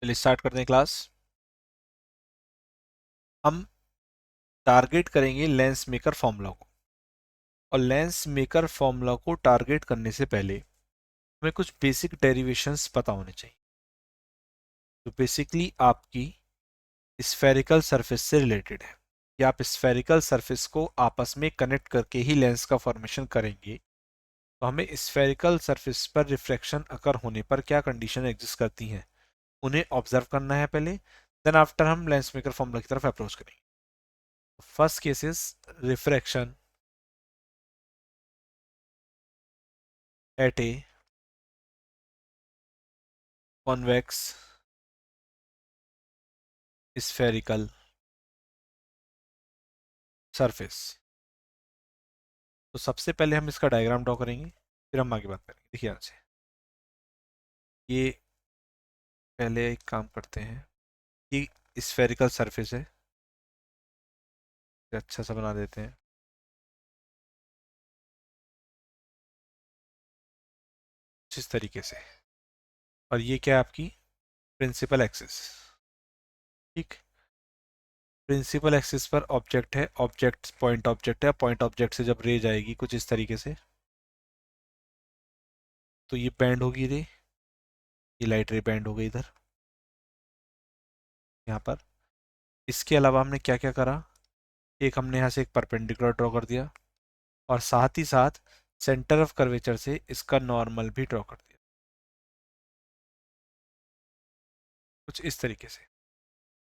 चलिए स्टार्ट करते हैं क्लास। हम टारगेट करेंगे लेंस मेकर फॉर्मूला को, और लेंस मेकर फॉर्मूला को टारगेट करने से पहले हमें कुछ बेसिक डेरिवेशंस पता होने चाहिए जो बेसिकली आपकी स्फेरिकल सरफेस से रिलेटेड है, कि आप स्फेरिकल सरफेस को आपस में कनेक्ट करके ही लेंस का फॉर्मेशन करेंगे। तो हमें स्फेरिकल सरफेस पर रिफ्रैक्शन अकर होने पर क्या कंडीशन एग्जिस्ट करती हैं, उन्हें ऑब्जर्व करना है पहले। देन आफ्टर हम लेंस मेकर फॉर्मूला की तरफ अप्रोच करेंगे। First case is refraction at a convex spherical surface। तो सबसे पहले हम इसका डायग्राम ड्रॉ करेंगे, फिर हम आगे बात करेंगे। देखिए यहाँ से ये पहले एक काम करते हैं, ये स्फेरिकल सरफेस है, इसे अच्छा सा बना देते हैं इस तरीके से। और ये क्या है, आपकी प्रिंसिपल एक्सिस। ठीक, प्रिंसिपल एक्सिस पर ऑब्जेक्ट है, ऑब्जेक्ट पॉइंट ऑब्जेक्ट है। पॉइंट ऑब्जेक्ट से जब रे जाएगी कुछ इस तरीके से, तो ये बैंड होगी रे, ये लाइट रे बैंड हो गई इधर यहाँ पर। इसके अलावा हमने क्या क्या करा, एक हमने यहाँ से एक परपेंडिकुलर ड्रॉ कर दिया, और साथ ही साथ सेंटर ऑफ कर्वेचर से इसका नॉर्मल भी ड्रॉ कर दिया कुछ इस तरीके से।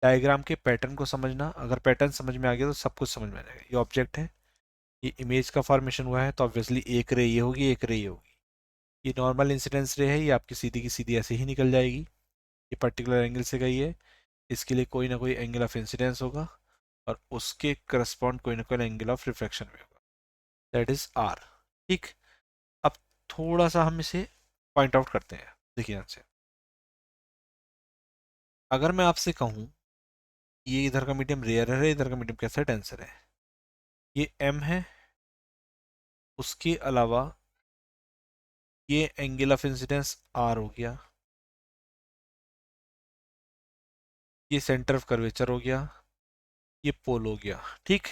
डायग्राम के पैटर्न को समझना, अगर पैटर्न समझ में आ गया तो सब कुछ समझ में आ जाएगा। ये ऑब्जेक्ट है, ये इमेज का फॉर्मेशन हुआ है, तो ऑब्वियसली एक रे ये होगी, एक रे ये होगी। ये नॉर्मल इंसिडेंस रे है, ये आपकी सीधी की सीधी ऐसे ही निकल जाएगी। ये पर्टिकुलर एंगल से गई है, इसके लिए कोई ना कोई एंगल ऑफ इंसिडेंस होगा, और उसके करस्पॉन्ड कोई ना कोई एंगल ऑफ रिफ्रैक्शन भी होगा, दैट इज आर। ठीक, अब थोड़ा सा हम इसे पॉइंट आउट करते हैं। देखिए यहाँ से, अगर मैं आपसे कहूँ ये इधर का मीडियम रेयर है, इधर का मीडियम कैसा है, डेंसर है, ये m है, उसके अलावा ये एंगल ऑफ इंसिडेंस r हो गया, ये सेंटर ऑफ कर्वेचर हो गया, ये पोल हो गया। ठीक,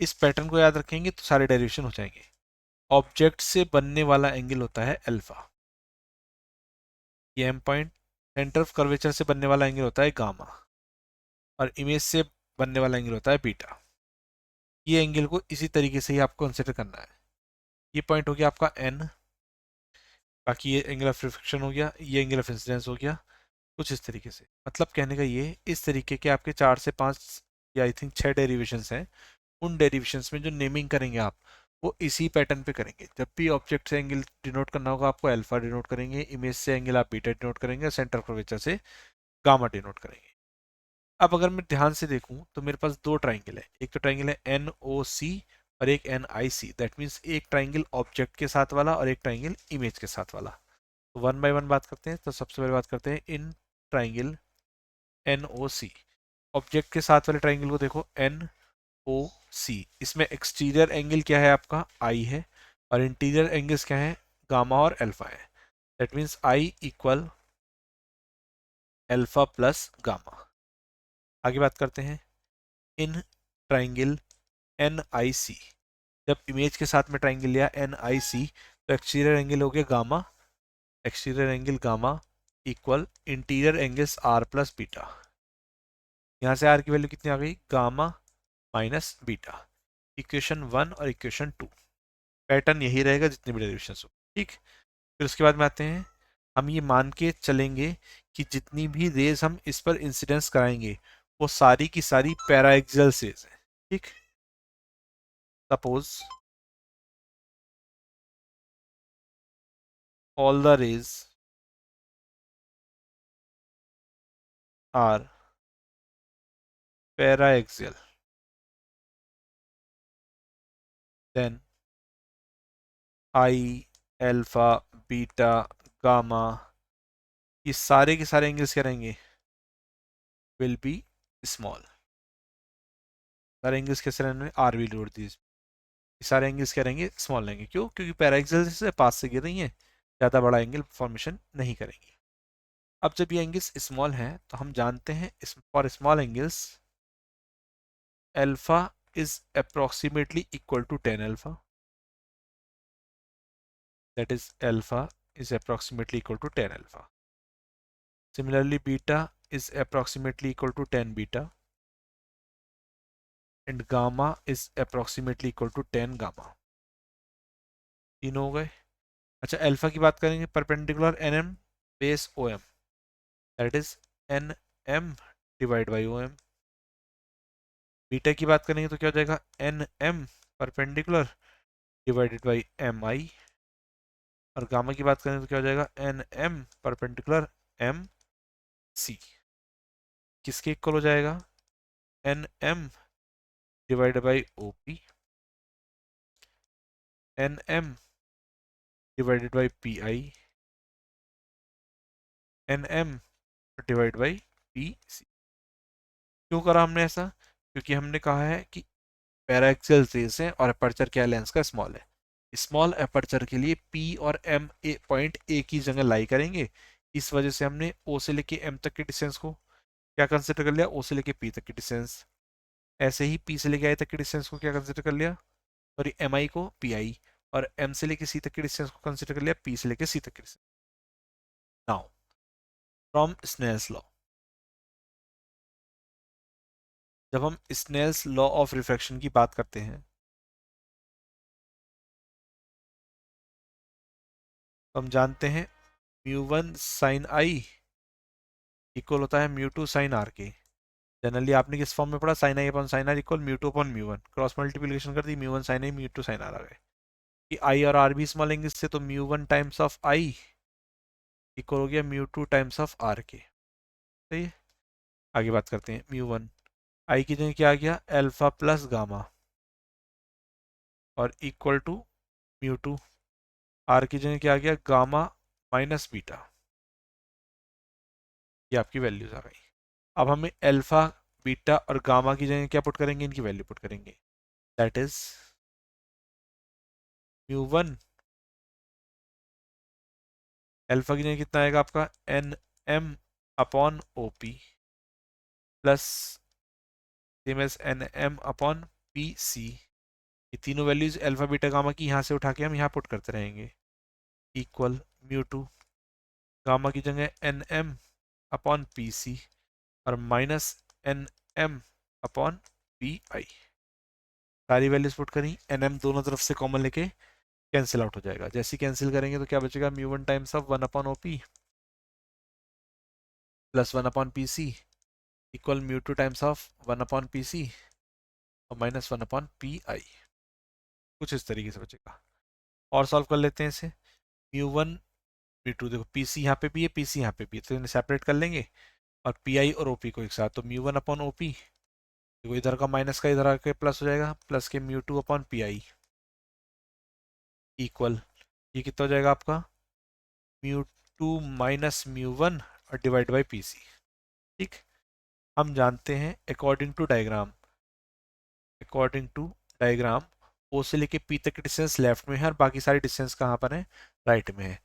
इस पैटर्न को याद रखेंगे तो सारे डेरिवेशन हो जाएंगे। ऑब्जेक्ट से बनने वाला एंगल होता है अल्फा, ये M point. Centre of curvature से बनने वाला एंगल होता है गामा, और इमेज से बनने वाला एंगल होता है बीटा। ये एंगल को इसी तरीके से ही आपको कंसिडर करना है। ये पॉइंट हो गया आपका n, बाकी ये एंगल ऑफ रिफ्लेक्शन हो गया, ये एंगल ऑफ इंसिडेंस हो गया, कुछ इस तरीके से। मतलब कहने का ये, इस तरीके के आपके 4 से 5 या आई थिंक 6 डेरिवेशंस हैं। उन डेरिवेशंस में जो नेमिंग करेंगे आप, वो इसी पैटर्न पे करेंगे। जब भी ऑब्जेक्ट से एंगल डिनोट करना होगा आपको अल्फा डिनोट करेंगे, इमेज से एंगल आप बीटा डिनोट करेंगे, सेंटर कर्वेचर से गामा डिनोट करेंगे। अब अगर मैं ध्यान से देखूं तो मेरे पास दो ट्राइंगल है, एक तो ट्राइंगल है एन ओ सी और एक N I C. That means एक ट्राइंगल ऑब्जेक्ट के साथ वाला और एक ट्राइंगल इमेज के साथ वाला। तो वन बाय वन बात करते हैं। तो सबसे पहले बात करते हैं इन triangle N O C. Object के साथ वाले ट्राइंगल को देखो, एन ओ सी। इसमें एक्सटीरियर एंगल क्या है आपका, आई है, और इंटीरियर एंगल्स क्या है, गामा और अल्फा है। That means I equal alpha plus gamma. आगे बात करते हैं इन ट्राइंगल एन आई सी। जब इमेज के साथ में ट्राइंगल लिया एन आई सी, तो एक्सटीरियर एंगल हो गया gamma, exterior angle gamma equal interior angles R plus beta. यहाँ से आर की वैल्यू कितनी आ गई, गामा माइनस बीटा। इक्वेशन 1 और इक्वेशन 2, पैटर्न यही रहेगा जितने भी डेरिवेशन हो। ठीक, फिर उसके बाद में आते हैं, हम ये मान के चलेंगे कि जितनी भी रेज हम इस पर इंसिडेंस कराएंगे वो सारी की सारी पैराएक्सियल रेज है। ठीक, suppose all the rays are paraxial, then I, alpha, beta, gamma, ये सारे के सारे एंगल्स क्या रहेंगे, विल बी स्मॉल। सारे एंगल्स कैसे रहेंगे, आर विल जोड़ दीजिए, ये सारे एंगल्स क्या रहेंगे, स्मॉल रहेंगे। क्यों, क्योंकि पैराक्सियल से पास से गिर रही हैं, ज़्यादा बड़ा एंगल फॉर्मेशन नहीं करेंगी। अब जब ये एंगल्स स्मॉल हैं तो हम जानते हैं for small angles alpha is approximately equal to tan alpha, that is alpha is approximately equal to 10 alpha. Similarly, beta is approximately equal to 10 beta and gamma is approximately equal to 10 gamma. तीनों हो गए। अच्छा, alpha की बात करेंगे, perpendicular N M base O M, that is N M divide by O M. Beta की बात करेंगे तो क्या हो जाएगा, N M perpendicular divided by M I. और गामा की बात करें तो क्या हो जाएगा, N M perpendicular M C. किसके इक्वल हो जाएगा, N M divided by O P, N M divided by P I, N M divide by P C. क्यों करा हमने ऐसा, क्योंकि हमने कहा है कि पैराक्सियल रेज है और अपर्चर क्या लेंस का स्मॉल है। स्मॉल अपर्चर के लिए पी और एम ए पॉइंट ए की जगह लाई करेंगे। इस वजह से हमने ओ से लेके एम तक के डिस्टेंस को क्या कंसिडर कर लिया, ओ से लेके पी तक की डिस्टेंस। ऐसे ही पी से लेके आई तक के डिस्टेंस को क्या कंसिडर कर लिया, सॉरी एम आई को पी आई, और एम से लेके सी तक की डिस्टेंस को कंसिडर कर लिया पी से लेके सी तक की distance. Now from Snell's law, जब हम स्नेल्स लॉ ऑफ रिफ्रैक्शन की बात करते हैं तो हम जानते हैं mu one sine I equal होता है म्यू टू साइन आर के। जनरली आपने किस फॉर्म में पढ़ा, sine I upon sine R equal mu two upon mu one, cross multiplication कर दी, mu one sine I mu two sine R आ गए। कि आई और आर भी स्मॉल एंगल्स से, तो mu one times of I equal हो गया mu two times of R के। सही है, आगे बात करते हैं। म्यू वन आई की जगह क्या आ गया, अल्फा प्लस गामा, और equal to mu two, R की जगह क्या आ गया, गामा माइनस बीटा। ये आपकी वैल्यूज आ गई। अब हमें अल्फा बीटा और गामा की जगह क्या पुट करेंगे, इनकी वैल्यू पुट करेंगे, that is mu one alpha की जगह कितना आएगा आपका, N M upon O P plus same as N M upon P C. ये तीनों वैल्यूज अल्फा बीटा गामा की यहाँ से उठा के हम यहाँ पुट करते रहेंगे, इक्वल म्यू टू गामा की जगह N M upon P C और minus N M upon P I. सारी वैल्यूज पुट करी, एन एम दोनों तरफ से कॉमन लेके कैंसिल आउट हो जाएगा। जैसे कैंसिल करेंगे तो क्या बचेगा, mu one times of one upon O P plus one upon P C equal mu two times of one upon P C और minus one upon P I. कुछ इस तरीके से बचेगा। और सॉल्व कर लेते हैं इसे, म्यू वन म्यू टू, देखो पी सी यहाँ पे भी है पी सी यहाँ पे भी है, तो इन्हें सेपरेट कर लेंगे, और पी आई और ओ पी को एक साथ, तो mu one upon O P, देखो इधर का माइनस का इधर आके प्लस हो जाएगा, प्लस के mu two upon P I equal, ये कितना हो जाएगा आपका, mu two minus mu one और डिवाइड बाई पी सी। ठीक, हम जानते हैं अकॉर्डिंग टू डायग्राम ओ से लेके पी तक की डिस्टेंस लेफ्ट में है और बाकी सारी डिस्टेंस कहाँ पर है, राइट में है।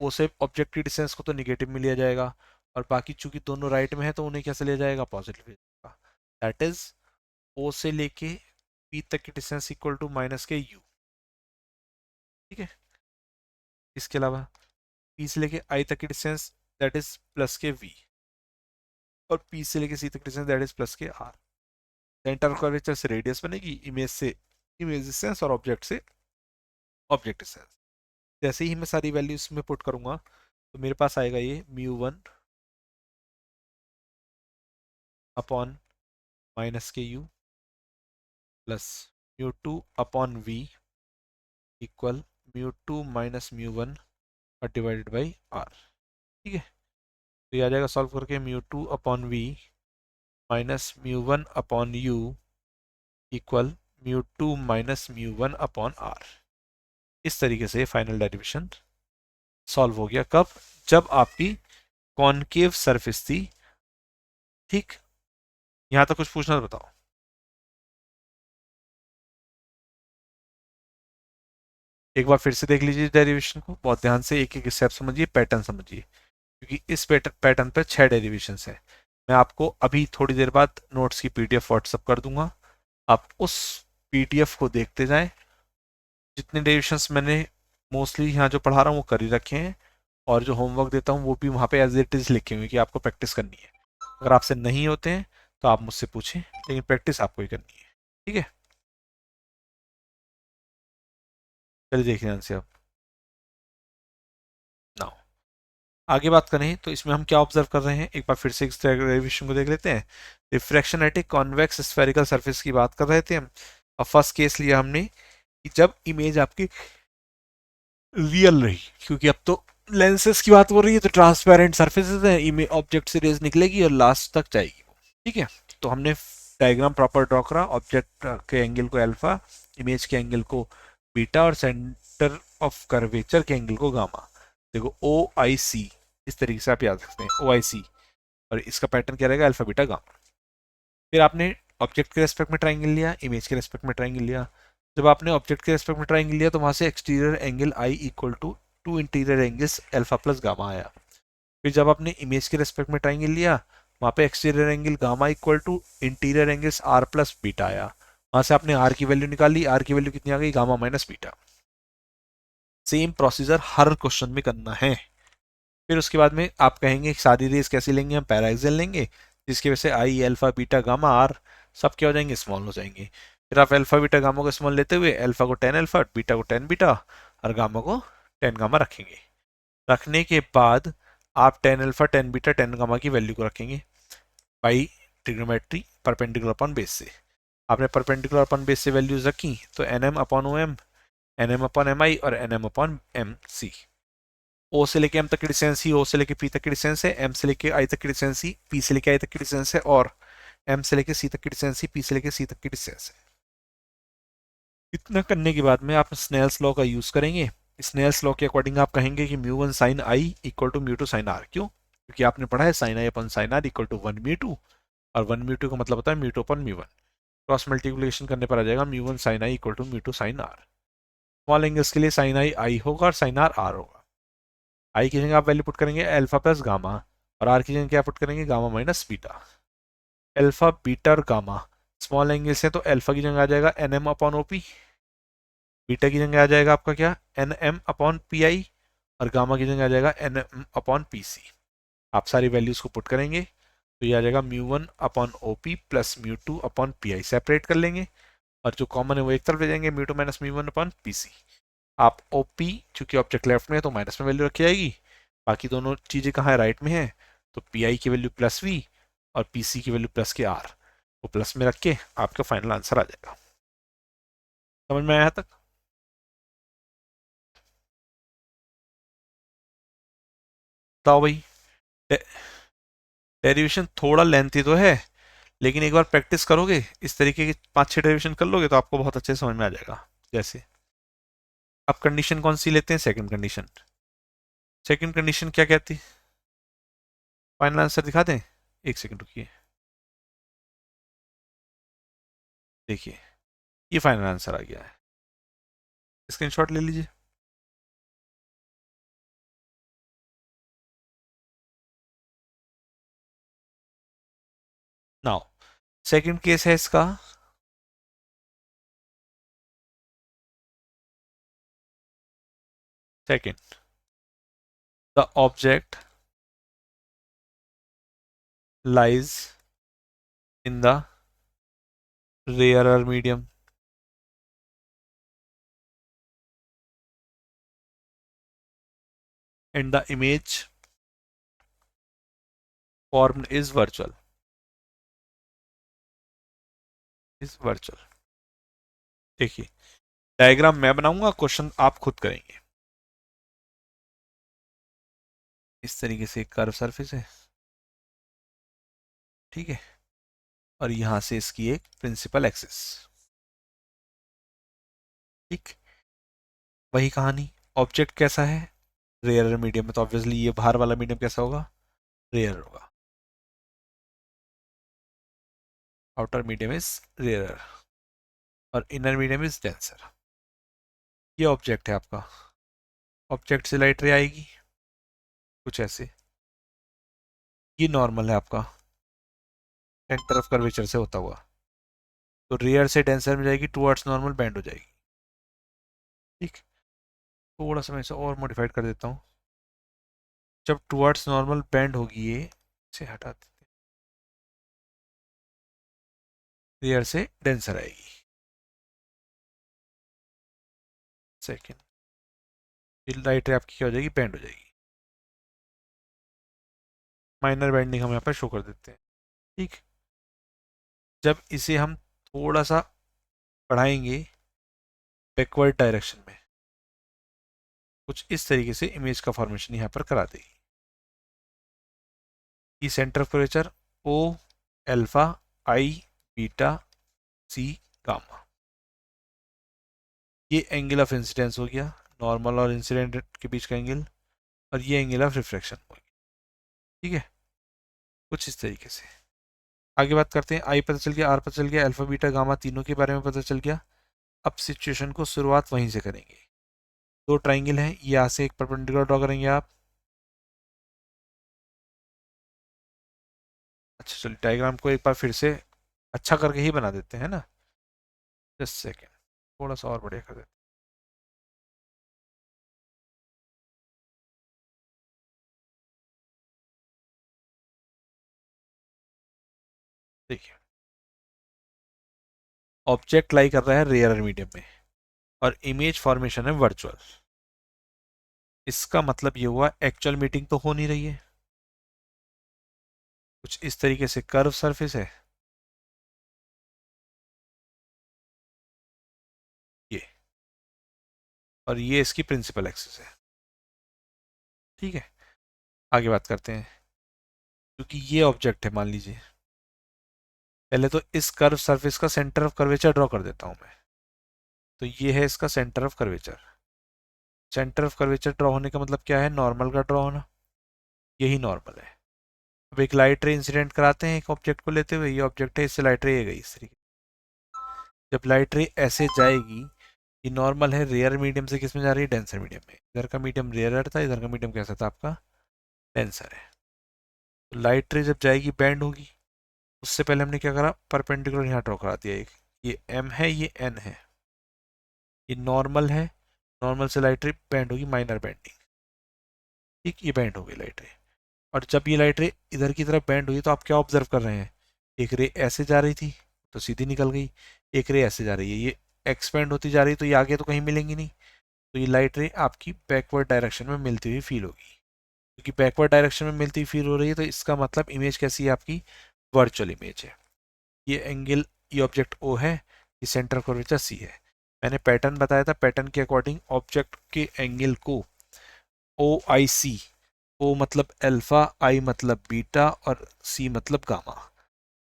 ओ से ऑब्जेक्ट की डिस्टेंस को तो निगेटिव में लिया जाएगा, और बाकी चूंकि दोनों राइट में है तो उन्हें कैसे लिया जाएगा, पॉजिटिव लिया जाएगा। दैट इज ओ से लेके पी तक की डिस्टेंस इक्वल टू माइनस के यू। ठीक है, इसके अलावा पी से लेके आई तक की डिस्टेंस दैट इज प्लस के वी, और पी से लेके सी तक की डिस्टेंस दैट इज प्लस के आर। सेंटर ऑफ कर्वेचर से रेडियस बनेगी, इमेज से इमेज डिस्टेंस, और ऑब्जेक्ट से ऑब्जेक्ट डिस्टेंस। जैसे ही मैं सारी वैल्यूज में पुट करूंगा तो मेरे पास आएगा ये म्यू वन अपॉन माइनस के U plus mu two upon V equal mu two minus mu one और डिवाइडेड बाई आर। ठीक है, तो ये आ जाएगा सॉल्व करके mu two upon V minus mu one upon U equal mu two minus mu one upon R. इस तरीके से फाइनल डेरिवेशन सॉल्व हो गया। कब, जब आपकी कॉनकेव सरफेस थी। ठीक, यहां तक कुछ पूछना तो बताओ। एक बार फिर से देख लीजिए डेरिवेशन को बहुत ध्यान से, एक एक स्टेप समझिए, पैटर्न समझिए। क्योंकि इस पैटर्न पे 6 डेरिवेशंस है। मैं आपको अभी थोड़ी देर बाद नोट्स की पीडीएफ व्हाट्सअप कर दूंगा, आप उस पीडीएफ को देखते जाएं। जितने डेरिवेशंस मैंने मोस्टली यहाँ जो पढ़ा रहा हूँ वो कर ही रखे हैं, और जो होमवर्क देता हूँ वो भी वहाँ पे एज इट इज़ लिखे हुए कि आपको प्रैक्टिस करनी है। अगर आपसे नहीं होते हैं तो आप मुझसे पूछें, लेकिन प्रैक्टिस आपको ही करनी है। ठीक है, चलिए देखिए ध्यान से आप नाउ आगे बात करें तो इसमें हम क्या ऑब्जर्व कर रहे हैं, एक बार फिर से इस डेरिवेशन को देख लेते हैं। Refraction at a convex spherical surface की बात कर रहे थे हम। अब फर्स्ट केस लिया हमने कि जब इमेज आपकी रियल रही, क्योंकि अब तो लेंसेज की बात हो रही है तो ट्रांसपेरेंट सरफेसेस है, इमेज ऑब्जेक्ट से रेज निकलेगी और लास्ट तक जाएगी। ठीक है, तो हमने डायग्राम प्रॉपर ड्रॉ करा, ऑब्जेक्ट के एंगल को अल्फा, इमेज के एंगल को बीटा और सेंटर ऑफ कर्वेचर के एंगल को गामा। देखो ओ आई सी, इस तरीके से आप याद रखते हैं ओ आई सी, और इसका पैटर्न क्या रहेगा, अल्फा बीटा गामा। फिर आपने ऑब्जेक्ट के रेस्पेक्ट में ट्राइंगल लिया, इमेज के रेस्पेक्ट में ट्राइंगल लिया। जब आपने ऑब्जेक्ट के रेस्पेक्ट में ट्राइंगल लिया तो वहां से exterior angle I equal to to interior angles alpha plus gamma आया। फिर जब आपने इमेज के रेस्पेक्ट में ट्राइंगल लिया, वहां पे exterior angle gamma equal to interior angles R plus beta आया। वहां से आपने आर की वैल्यू निकाली, आर की वैल्यू कितनी आ गई, gamma minus beta. Same procedure हर क्वेश्चन में करना है। फिर उसके बाद में आप कहेंगे सारी रेस कैसे लेंगे, हम पैराएक्सल लेंगे, जिसकी वजह से I alpha beta gamma R सब क्या हो जाएंगे, स्मॉल हो जाएंगे। फिर आप अल्फा बीटा गामा को स्मॉल लेते हुए अल्फा को टेन अल्फा, बीटा को टेन बीटा और गामा को टेन गामा रखेंगे। रखने के बाद आप tan alpha tan beta tan gamma की वैल्यू को रखेंगे by trigonometry perpendicular upon base से। आपने परपेंडिकुलर अपॉन बेस से वैल्यूज रखी तो N M upon O M, N M upon M I और N M upon M C. O से लेके एम तक की डिस्टेंस ही, ओ से लेके पी तक की डिस्टेंस है, एम से लेके आई तक की डिस्टेंस ही, पी से लेके आई तक की डिस्टेंस है, और एम से लेके सी तक की डिस्टेंस ही, पी से लेके सी तक की डिस्टेंस है। इतना करने के बाद में आप स्नेल्स लॉ का यूज करेंगे। स्नेल्स लॉ के अकॉर्डिंग आप कहेंगे कि mu one sine I equal to mu two sine R. क्यों? क्योंकि आपने पढ़ा है sine I upon sine R equal to one mu two, और वन म्यू टू का मतलब होता है mu two upon mu one. Cross multiplication करने पर आ जाएगा mu one sine I equal to mu two sine are. Small angles के लिए साइन आई आई होगा और साइन आर आर होगा। आई की जगह आप वैल्यू पुट करेंगे अल्फा प्लस गामा, और आर की जगह क्या पुट करेंगे, gamma minus beta. Alpha beta और गामा स्मॉल एंगल्स हैं तो अल्फा की जगह आ जाएगा N M upon O P, beta की जगह आ जाएगा आपका क्या, N M upon P I, और गामा की जगह आ जाएगा N M upon P C. आप सारी वैल्यूज को पुट करेंगे तो ये आ जाएगा mu one upon O P plus mu two upon P I. Separate कर लेंगे और जो कॉमन है वो एक तरफ ले जाएंगे, mu two minus mu one upon P C. आप ओ पी चूंकि ऑब्जेक्ट लेफ्ट में है तो माइनस में वैल्यू रखी जाएगी, बाकी दोनों चीज़ें कहाँ है, राइट में है। तो पी आई की वैल्यू प्लस वी और पी सी की वैल्यू प्लस के आर, वो प्लस में रख के आपका फाइनल आंसर आ जाएगा। समझ में आया तक? बताओ भाई। डेरिवेशन थोड़ा लेंथी तो है, लेकिन एक बार प्रैक्टिस करोगे इस तरीके के पांच छह डेरिवेशन कर लोगे तो आपको बहुत अच्छे से समझ में आ जाएगा। जैसे आप कंडीशन कौन सी लेते हैं, सेकंड कंडीशन। सेकंड कंडीशन क्या कहती, फाइनल आंसर दिखा दें, एक सेकंड रुकिए, देखिए ये फाइनल आंसर आ गया है, स्क्रीनशॉट ले लीजिए। नाउ सेकंड केस है इसका, second the object lies in the rarer medium and the image formed is virtual। देखिए डायग्राम मैं बनाऊंगा, क्वेश्चन आप खुद करेंगे। इस तरीके से एक कर्व सरफेस है, ठीक है, और यहां से इसकी एक प्रिंसिपल एक्सिस। ठीक, वही कहानी। ऑब्जेक्ट कैसा है, रेयर मीडियम में, तो ऑब्वियसली ये बाहर वाला मीडियम कैसा होगा, रेयर होगा। आउटर मीडियम इज रेयर और इनर मीडियम इज डेंसर। ये ऑब्जेक्ट है आपका, ऑब्जेक्ट से लाइट रे आएगी कुछ ऐसे, ये नॉर्मल है आपका, सेंटर ऑफ कर्वेचर से होता हुआ, तो रेयर से डेंसर में जाएगी, टुवर्ड्स नॉर्मल बैंड हो जाएगी। ठीक, थोड़ा सा मैं इसे और मॉडिफाइड कर देता हूँ। जब टुवर्ड्स नॉर्मल बैंड होगी ये, इसे हटा देते हैं, रेयर से डेंसर आएगी। सेकेंड, राइट रे आपकी क्या हो जाएगी, बैंड हो जाएगी। माइनर बैंडिंग हम यहाँ पर शो कर देते हैं। ठीक, जब इसे हम थोड़ा सा बढ़ाएंगे बैकवर्ड डायरेक्शन में, कुछ इस तरीके से इमेज का फॉर्मेशन यहाँ पर करा देगी। E centre of curvature O alpha I beta C gamma, ये एंगल ऑफ इंसिडेंस हो गया, नॉर्मल और इंसिडेंट के बीच का एंगल, और ये एंगल ऑफ रिफ्रैक्शन हो गया। ठीक है, कुछ इस तरीके से। आगे बात करते हैं, आई पता चल गया, आर पता चल गया, अल्फा बीटा गामा तीनों के बारे में पता चल गया। अब सिचुएशन को शुरुआत वहीं से करेंगे। दो ट्राइंगल हैं, यहाँ से एक परपेंडिकुलर ड्रॉ करेंगे आप। अच्छा चलिए डायग्राम को एक बार फिर से अच्छा करके ही बना देते हैं ना, जस्ट सेकेंड, थोड़ा सा और बढ़िया कर देते हैं। देखिए, ऑब्जेक्ट लाई कर रहा है रेयर मीडियम में, और इमेज फॉर्मेशन है वर्चुअल। इसका मतलब ये हुआ एक्चुअल मीटिंग तो हो नहीं रही है, कुछ इस तरीके से कर्व सरफेस है ये, और ये इसकी प्रिंसिपल एक्सिस है। ठीक है, आगे बात करते हैं। क्योंकि ये ऑब्जेक्ट है मान लीजिए, पहले तो इस कर्व सरफेस का सेंटर ऑफ कर्वेचर ड्रॉ कर देता हूं मैं। तो ये है इसका centre of curvature. Centre of curvature draw होने का मतलब क्या है, नॉर्मल का ड्रॉ होना, यही नॉर्मल है। अब एक लाइट रे इंसिडेंट कराते हैं एक ऑब्जेक्ट को लेते हुए, ये ऑब्जेक्ट है, इससे लाइट रे ये गई इस तरीके। जब लाइट रे ऐसे जाएगी, ये नॉर्मल है, रेयर मीडियम से किस में जा रही है, डेंसर मीडियम में। इधर का मीडियम रेयर था, इधर का मीडियम कैसा था आपका, डेंसर है। तो लाइट रे जब जाएगी बैंड होगी, उससे पहले हमने क्या करा, परपेंडिकुलर यहाँ ड्रॉ करा दिया एक, ये एम है ये एन है, ये नॉर्मल है, नॉर्मल से लाइट रे बैंड होगी, माइनर बैंडिंग। ठीक, ये बैंड हो गई लाइट रे। और जब ये लाइट रे इधर की तरफ बैंड हुई तो आप क्या ऑब्जर्व कर रहे हैं, एक रे ऐसे जा रही थी तो सीधी निकल गई, एक रे ऐसे जा रही है, ये एक्सपेंड होती जा रही है, तो ये आगे तो कहीं मिलेंगी नहीं, तो ये लाइट रे आपकी बैकवर्ड डायरेक्शन में मिलती हुई फील होगी। क्योंकि बैकवर्ड डायरेक्शन में मिलती हुई फील हो रही है, तो इसका मतलब इमेज कैसी है आपकी, वर्चुअल इमेज है। ये एंगल, ये ऑब्जेक्ट ओ है, ये सेंटर कर्वेचर सी है। मैंने पैटर्न बताया था, पैटर्न के अकॉर्डिंग ऑब्जेक्ट के एंगल को ओ आई सी, ओ मतलब अल्फा, आई मतलब बीटा, और सी मतलब गामा।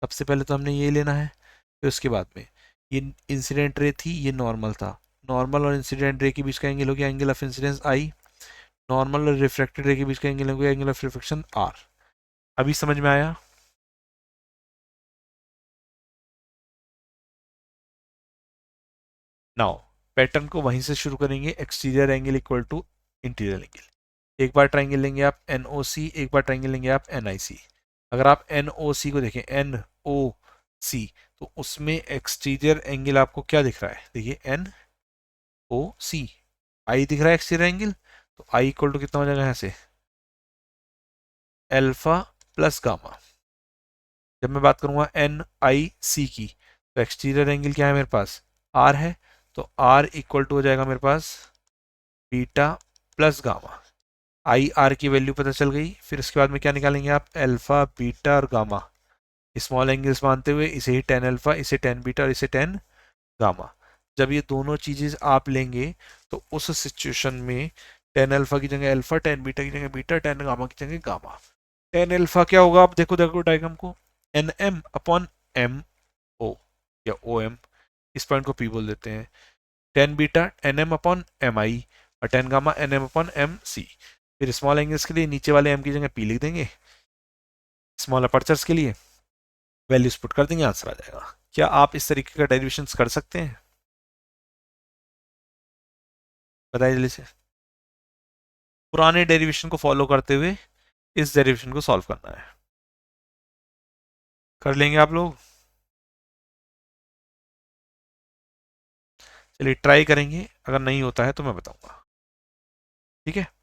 सबसे पहले तो हमने ये लेना है, फिर उसके बाद में ये इंसिडेंट रे थी, ये नॉर्मल था, नॉर्मल और इंसिडेंट रे के बीच का एंगल हो गया angle of incidence I, normal और रिफ्रैक्टेड रे के बीच का एंगल हो गया एंगल ऑफ रिफ्लेक्शन आर। अभी समझ में आया। नाउ पैटर्न को वहीं से शुरू करेंगे, exterior angle equal to interior angle. एक बार ट्राइंगल लेंगे आप एन ओ सी, एक बार ट्राइंगल लेंगे आप एन आई सी। अगर आप एन ओ सी को देखें, एन ओ सी, तो उसमें एक्सटीरियर एंगल आपको क्या दिख रहा है, देखिए एन ओ सी, आई दिख रहा है एक्सटीरियर एंगल, तो आई इक्वल टू कितना हो जाएगा यहाँ से, एल्फा प्लस गामा। जब मैं बात करूंगा एन आई सी की, तो एक्सटीरियर एंगल क्या है मेरे पास, आर है, तो आर इक्वल टू हो जाएगा मेरे पास beta plus gamma. I R की वैल्यू पता चल गई, फिर उसके बाद में क्या निकालेंगे आप, अल्फा बीटा और गामा, स्मॉल एंगल्स मानते हुए इसे ही टेन अल्फा, इसे टेन बीटा और इसे टेन गामा। जब ये दोनों चीजें आप लेंगे, तो उस सिचुएशन में टेन अल्फा की जगह अल्फा, टेन बीटा की जगह बीटा, टेन गामा की जगह गामा। टेन अल्फा क्या होगा, आप देखो देखो डायग्राम को, N M upon M O, या ओ एम, इस पॉइंट को पी बोल देते हैं। Tan beta N M upon M I, और tan gamma N M upon M C. फिर स्मॉल एंगल्स के लिए नीचे वाले एम की जगह पी लिख देंगे, स्मॉल अपर्चर्स के लिए वैल्यूज पुट कर देंगे, आंसर आ जाएगा। क्या आप इस तरीके का डेरिवेशन कर सकते हैं, बताइए जल्दी से। पुराने डेरिवेशन को फॉलो करते हुए इस डेरिवेशन को सॉल्व करना है। कर लेंगे आप लोग? चलिए ट्राई करेंगे, अगर नहीं होता है तो मैं बताऊंगा। ठीक है।